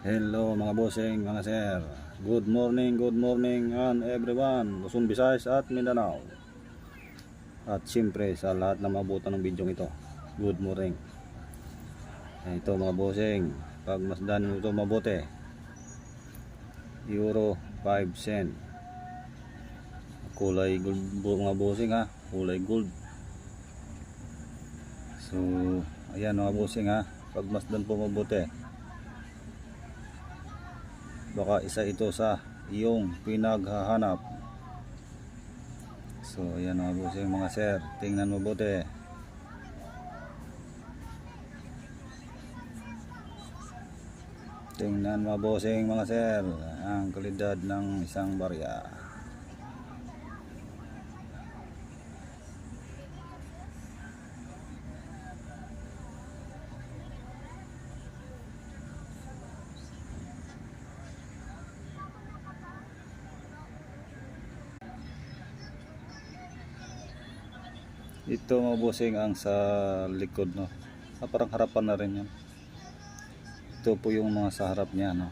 Hello mga bossing, mga sir. Good morning and everyone. Luzon, Visayas at Mindanao. At siyempre sa lahat na mabutan ng video ito. Good morning. Ito mga bossing, pag masdan mo ito mabuti. Euro 5 cent. Kulay gold mga bossing ha. Kulay gold. So, ayan mga bossing ha. Pag masdan po mabuti. Baka isa ito sa iyong pinaghahanap. So ayan mga bossing, mga sir, tingnan mabuti. Tingnan mabuti mga sir ang kalidad ng isang barya. Ito mga bossing ang sa likod, no. Parang harapan na rin yan. Ito po yung mga sa harap niya, no.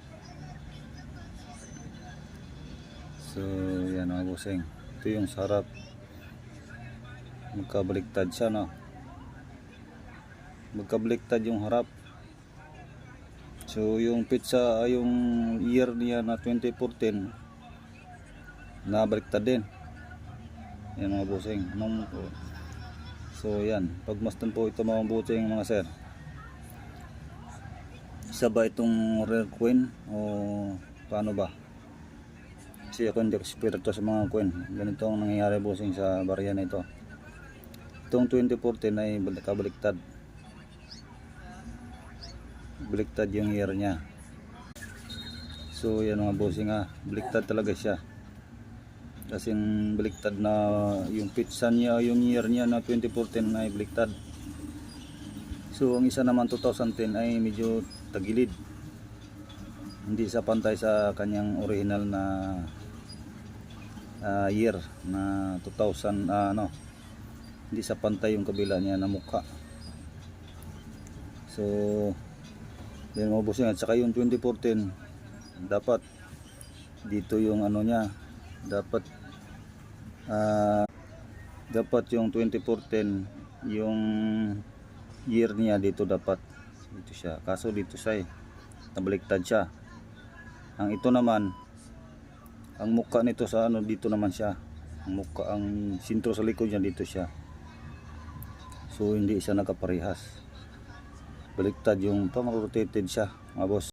So yan mga bossing, ito yung sa harap. Magkabaliktad siya, no. Magkabaliktad yung harap. So yung pizza, yung year niya na 2014, nabaliktad din. Yan mga bossing. So yan, pagmasdan po ito mga bossing, mga sir. Isa ba itong rare coin o paano ba? Kasi ako hindi eksperto sa mga coin. Ganito ang nangyayari bossing sa barya na ito. Itong 2014 ay kabaliktad. Baliktad yung year niya. So yan mga bossing ha, baliktad talaga siya. Kasing baliktad na yung pizza niya, yung year niya na 2014 ay baliktad. So ang isa naman 2010 ay medyo tagilid. Hindi sa pantay sa kanyang original na year na 2000 hindi sa pantay yung kabila niya na mukha. So yan mga bossing, at saka yung 2014 dapat dito yung ano niya, dapat yung 2014 yung year niya dito, dapat dito siya, kaso dito siya nabaliktad siya. Ang ito naman, ang mukha nito sa ano, dito naman siya, ang mukha, ang sintro sa likod niya dito siya. So hindi siya nakaparehas, baliktad yung rotated siya mga boss.